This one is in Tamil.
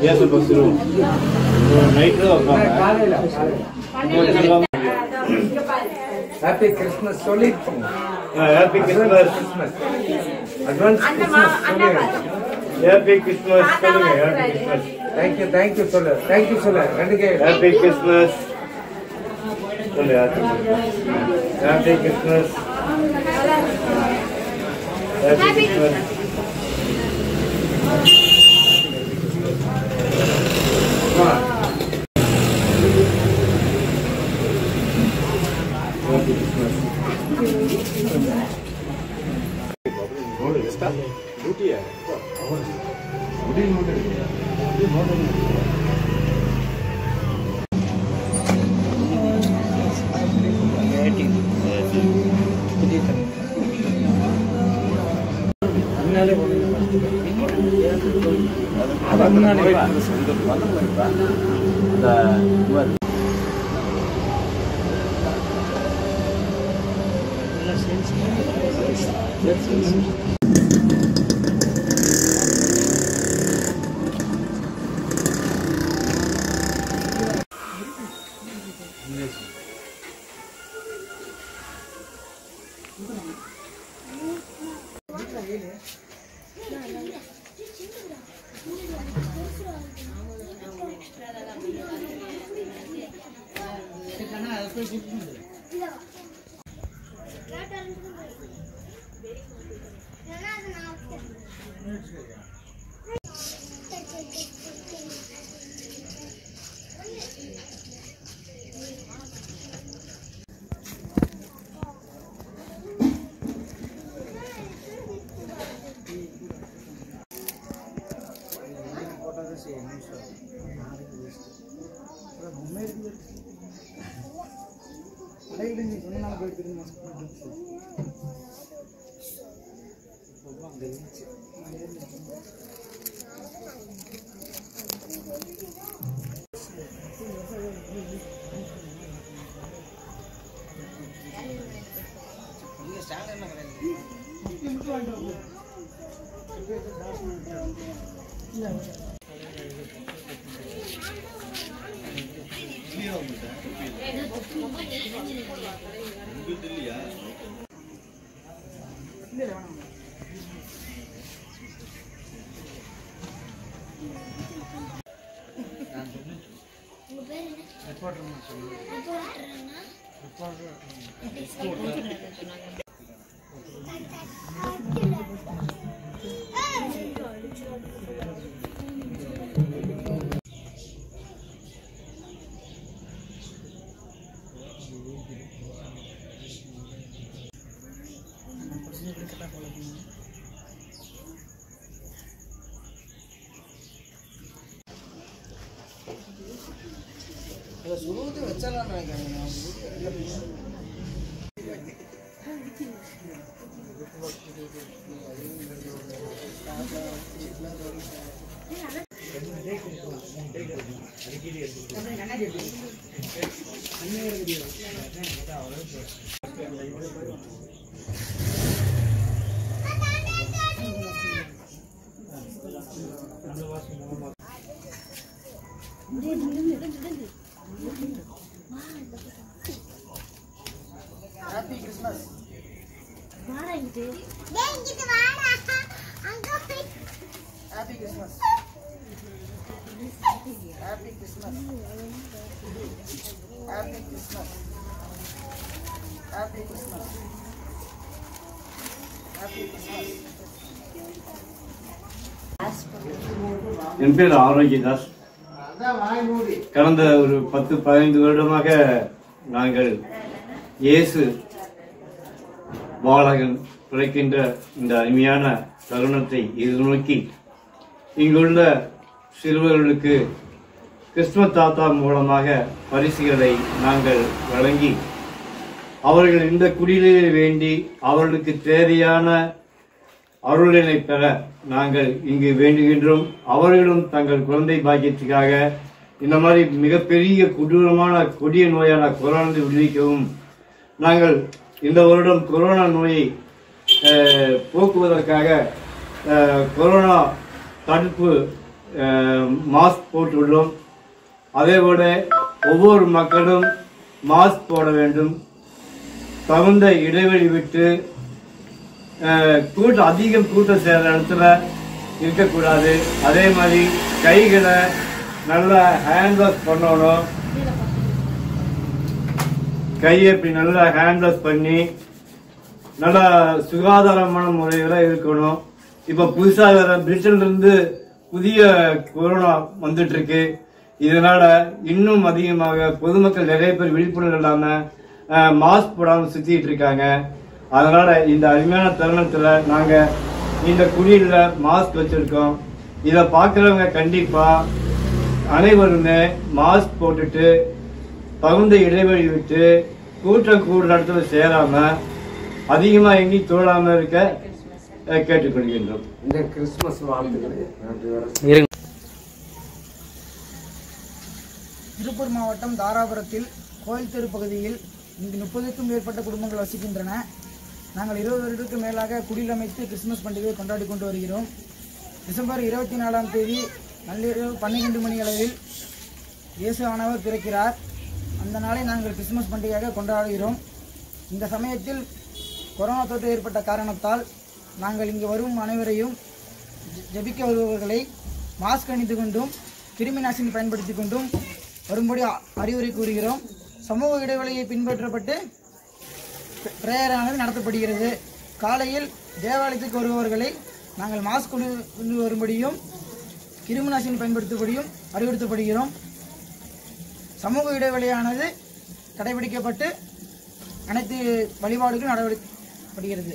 Yes, supposed to. Night Happy Christmas, solid. Happy Christmas. Advance Christmas, solid. Happy Christmas. Happy Christmas. Thank you, Solar. Thank you, Solar. Happy Christmas. Happy Christmas. Happy Christmas. Happy Christmas. Happy Christmas. Happy Christmas. Happy Christmas. Happy Christmas. Happy Christmas. என் பேர் ஆரோக்கியதாஸ். கடந்த ஒரு 10-15 வருடமாக நாங்கள் இயேசு பாலகன் பிறக்கின்ற இந்த அருமையான தருணத்தை எதிர்நோக்கி இங்குள்ள சிறுவர்களுக்கு கிறிஸ்துமஸ் தாத்தா மூலமாக பரிசுகளை நாங்கள் வழங்கி அவர்கள் இந்த குடியிலே வேண்டி அவர்களுக்கு தேவையான அருளினை பெற நாங்கள் இங்கு வேண்டுகின்றோம். அவர்களும் தங்கள் குழந்தை பாக்கியத்துக்காக இந்த மாதிரி மிகப்பெரிய கொடூரமான கொடிய நோயான கொரோனா விடுவிக்கவும் நாங்கள் இந்த வருடம் கொரோனா நோயை போக்குவதற்காக கொரோனா தடுப்பு மாஸ்க் போட்டுள்ளோம். அதேபோல ஒவ்வொரு மக்களும் மாஸ்க் போட வேண்டும், தகுந்த இடைவெளி விட்டு அதிகம் கூட்டம் சேர்ற இடத்துல இருக்கக்கூடாது. அதே மாதிரி கைகளை நல்லா ஹேண்ட் வாஷ் பண்ணணும். கையை இப்படி நல்லா ஹேண்ட் வாஷ் பண்ணி நல்லா சுகாதாரமான முறையில இருக்கணும். இப்ப புதுசா வேற பிரிட்டன்ல இருந்து புதிய கொரோனா வந்துட்டு இருக்கு. இதனால இன்னும் அதிகமாக பொதுமக்கள் நிறைய பேர் விழிப்புணர்வு இல்லாம மாஸ்க் போடாம சுத்திட்டு இருக்காங்க. அதனால இந்த அருமையான தருணத்துல நாங்க இந்த குடியில மாஸ்க் வச்சிருக்கோம். இத பாக்குறவங்க கண்டிப்பா அனைவருமே மாஸ்க் போட்டுட்டு தகுந்த இடைவெளி விட்டு கூட்டம் கூடுற இடத்துல சேராம அதிகமா எங்கேயும் தோழாம இருக்க கேட்டுக்கொள்கின்றோம். இந்த கிறிஸ்துமஸ் வாழ்த்துக்களை திருப்பூர் மாவட்டம் தாராபுரத்தில் கோயில் தெரு பகுதியில் இங்கு 30க்கும் மேற்பட்ட குடும்பங்கள் வசிக்கின்றன. நாங்கள் 20 வருடத்துக்கு மேலாக குடிலமைத்து கிறிஸ்துமஸ் பண்டிகையை கொண்டாடி கொண்டு வருகிறோம். டிசம்பர் 24ஆம் தேதி நள்ளிரவு 12 மணி அளவில் இயேசு ஆனவர் பிறக்கிறார். அந்த நாளை நாங்கள் கிறிஸ்துமஸ் பண்டிகையாக கொண்டாடுகிறோம். இந்த சமயத்தில் கொரோனா தொற்று ஏற்பட்ட காரணத்தால் நாங்கள் இங்கு வரும் அனைவரையும் ஜெபிக்க வருபவர்களை மாஸ்க் அணிந்து கொண்டும் கிருமி நாசினி பயன்படுத்தி கொண்டும் வரும்படி அறிவுரை கூறுகிறோம். சமூக இடைவெளியை பின்பற்றப்பட்டு பிரேயரானது நடத்தப்படுகிறது. காலையில் தேவாலயத்துக்கு வருபவர்களை நாங்கள் மாஸ்க் கொண்டு வரும்படியும் கிருமி நாசினி பயன்படுத்தும்படியும் அறிவுறுத்தப்படுகிறோம். சமூக இடைவெளியானது கடைபிடிக்கப்பட்டு அனைத்து வழிபாடுகளும் நடவடிக்கப்படுகிறது.